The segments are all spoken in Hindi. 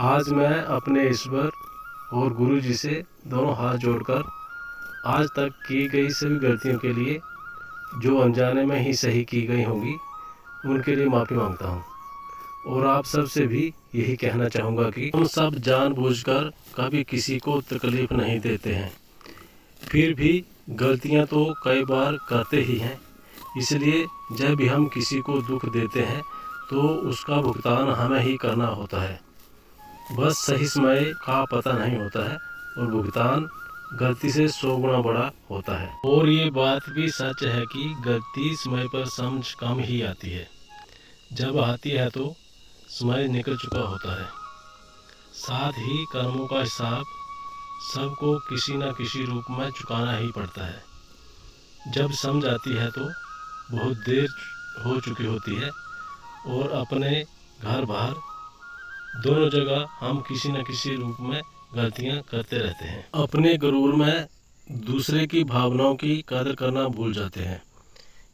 आज मैं अपने ईश्वर और गुरु जी से दोनों हाथ जोड़कर आज तक की गई सभी गलतियों के लिए, जो अनजाने में ही सही की गई होंगी, उनके लिए माफ़ी मांगता हूँ। और आप सब से भी यही कहना चाहूँगा कि हम सब जानबूझकर कभी किसी को तकलीफ़ नहीं देते हैं, फिर भी गलतियाँ तो कई बार करते ही हैं। इसलिए जब भी हम किसी को दुख देते हैं तो उसका भुगतान हमें ही करना होता है। बस सही समय का पता नहीं होता है और भुगतान गलती से 100 गुना बड़ा होता है। और ये बात भी सच है कि गलती समय पर समझ कम ही आती है, जब आती है तो समय निकल चुका होता है। साथ ही कर्मों का हिसाब सबको किसी न किसी रूप में चुकाना ही पड़ता है। जब समझ आती है तो बहुत देर हो चुकी होती है और अपने घर बाहर दोनों जगह हम किसी न किसी रूप में गलतियां करते रहते हैं। अपने गुरूर में दूसरे की भावनाओं की कदर करना भूल जाते हैं।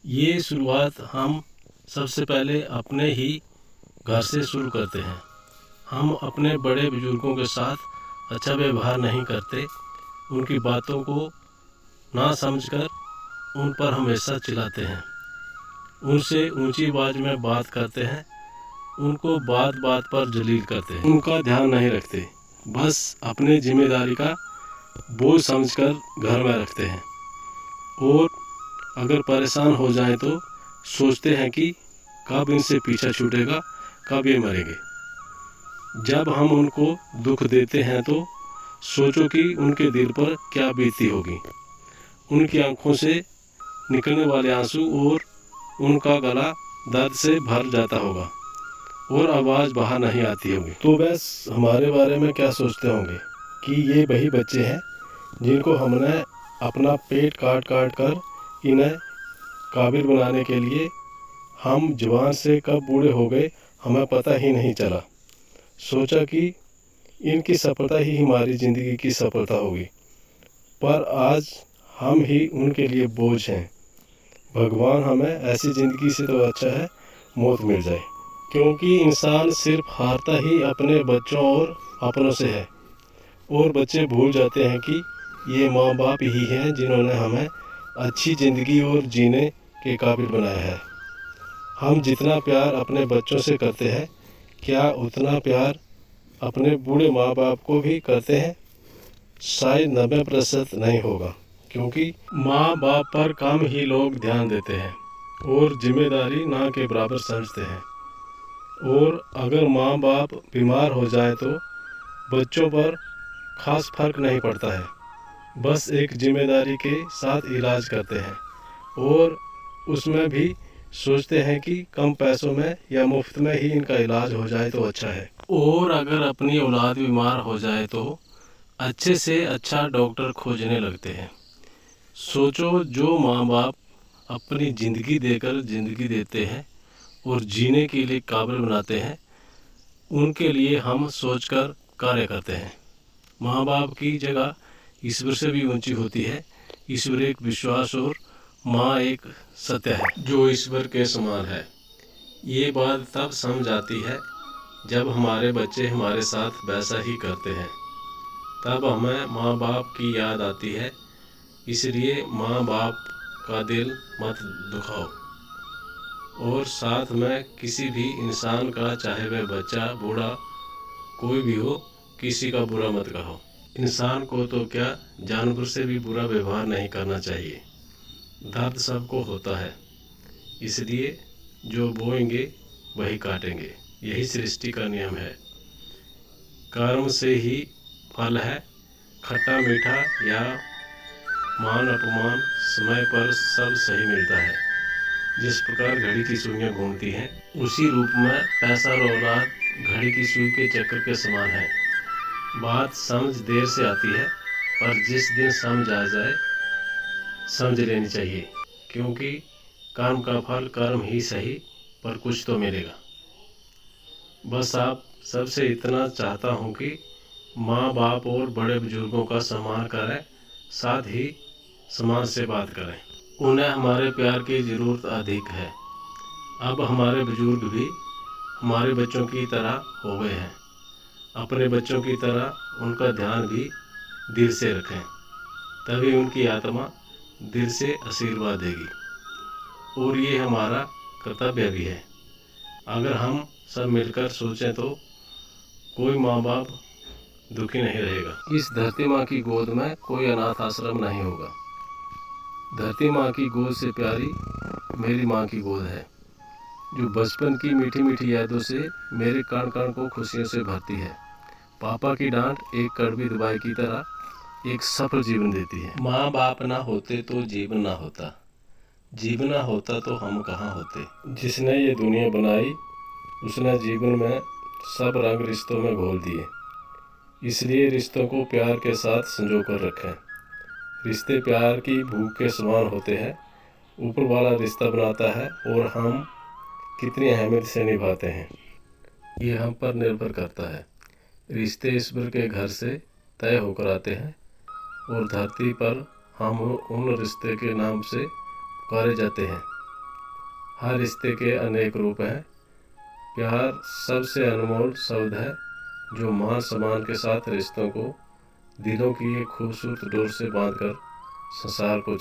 ये शुरुआत हम सबसे पहले अपने ही घर से शुरू करते हैं। हम अपने बड़े बुजुर्गों के साथ अच्छा व्यवहार नहीं करते, उनकी बातों को ना समझकर उन पर हमेशा चिल्लाते हैं, उनसे ऊंची आवाज़ में बात करते हैं, उनको बात बात पर जलील करते हैं, उनका ध्यान नहीं रखते, बस अपने जिम्मेदारी का बोझ समझकर घर में रखते हैं। और अगर परेशान हो जाए तो सोचते हैं कि कब इनसे पीछा छूटेगा, कब ये मरेंगे। जब हम उनको दुख देते हैं तो सोचो कि उनके दिल पर क्या बीतती होगी। उनकी आंखों से निकलने वाले आंसू और उनका गला दर्द से भर जाता होगा और आवाज़ बाहर नहीं आती होगी। तो बस हमारे बारे में क्या सोचते होंगे कि ये वही बच्चे हैं जिनको हमने अपना पेट काट काट कर इन्हें काबिल बनाने के लिए हम जवान से कब बूढ़े हो गए हमें पता ही नहीं चला। सोचा कि इनकी सफलता ही हमारी ज़िंदगी की सफलता होगी, पर आज हम ही उनके लिए बोझ हैं। भगवान हमें ऐसी ज़िंदगी से तो अच्छा है मौत मिल जाए, क्योंकि इंसान सिर्फ हारता ही अपने बच्चों और अपनों से है। और बच्चे भूल जाते हैं कि ये माँ बाप ही हैं जिन्होंने हमें अच्छी ज़िंदगी और जीने के काबिल बनाया है। हम जितना प्यार अपने बच्चों से करते हैं, क्या उतना प्यार अपने बूढ़े माँ बाप को भी करते हैं? शायद 90% नहीं होगा, क्योंकि माँ बाप पर कम ही लोग ध्यान देते हैं और जिम्मेदारी ना के बराबर समझते हैं। और अगर माँ बाप बीमार हो जाए तो बच्चों पर खास फर्क नहीं पड़ता है, बस एक जिम्मेदारी के साथ इलाज करते हैं और उसमें भी सोचते हैं कि कम पैसों में या मुफ्त में ही इनका इलाज हो जाए तो अच्छा है। और अगर अपनी औलाद बीमार हो जाए तो अच्छे से अच्छा डॉक्टर खोजने लगते हैं। सोचो, जो माँ बाप अपनी ज़िंदगी देकर ज़िंदगी देते हैं और जीने के लिए काबिल बनाते हैं, उनके लिए हम सोचकर कार्य करते हैं। माँ बाप की जगह ईश्वर से भी ऊंची होती है। ईश्वर एक विश्वास और माँ एक सत्य है जो ईश्वर के समान है। ये बात तब समझ आती है जब हमारे बच्चे हमारे साथ वैसा ही करते हैं, तब हमें माँ बाप की याद आती है। इसलिए माँ बाप का दिल मत दुखाओ और साथ में किसी भी इंसान का, चाहे वह बच्चा बूढ़ा कोई भी हो, किसी का बुरा मत कहो। इंसान को तो क्या, जानवर से भी बुरा व्यवहार नहीं करना चाहिए। दर्द सबको होता है, इसलिए जो बोएंगे वही काटेंगे, यही सृष्टि का नियम है। कर्म से ही फल है, खट्टा मीठा या मान अपमान समय पर सब सही मिलता है। जिस प्रकार घड़ी की सुइयां घूमती हैं, उसी रूप में पैसा और औलाद घड़ी की सुई के चक्कर के समान है। बात समझ देर से आती है, पर जिस दिन समझ आ जाए समझ लेनी चाहिए, क्योंकि कर्म का फल कर्म ही सही, पर कुछ तो मिलेगा। बस आप सबसे इतना चाहता हूँ कि माँ बाप और बड़े बुजुर्गों का सम्मान करें, साथ ही सम्मान से बात करें। उन्हें हमारे प्यार की ज़रूरत अधिक है। अब हमारे बुजुर्ग भी हमारे बच्चों की तरह हो गए हैं। अपने बच्चों की तरह उनका ध्यान भी दिल से रखें, तभी उनकी आत्मा दिल से आशीर्वाद देगी। और ये हमारा कर्तव्य भी है। अगर हम सब मिलकर सोचें तो कोई माँ बाप दुखी नहीं रहेगा। इस धरती माँ की गोद में कोई अनाथ आश्रम नहीं होगा। धरती माँ की गोद से प्यारी मेरी माँ की गोद है, जो बचपन की मीठी मीठी यादों से मेरे कण कण को खुशियों से भरती है। पापा की डांट एक कड़वी दवाई की तरह एक सफल जीवन देती है। माँ बाप ना होते तो जीवन ना होता, जीवन ना होता तो हम कहाँ होते। जिसने ये दुनिया बनाई उसने जीवन में सब रंग रिश्तों में घोल दिए, इसलिए रिश्तों को प्यार के साथ संजो कर रखें। रिश्ते प्यार की भूख के समान होते हैं। ऊपर वाला रिश्ता बनाता है और हम कितनी अहमियत से निभाते हैं ये हम पर निर्भर करता है। रिश्ते ईश्वर के घर से तय होकर आते हैं और धरती पर हम उन रिश्ते के नाम से पुकारे जाते हैं। हर रिश्ते के अनेक रूप हैं। प्यार सबसे अनमोल शब्द है, जो मान सम्मान के साथ रिश्तों को दिलों की एक खूबसूरत डोर से बांधकर संसार को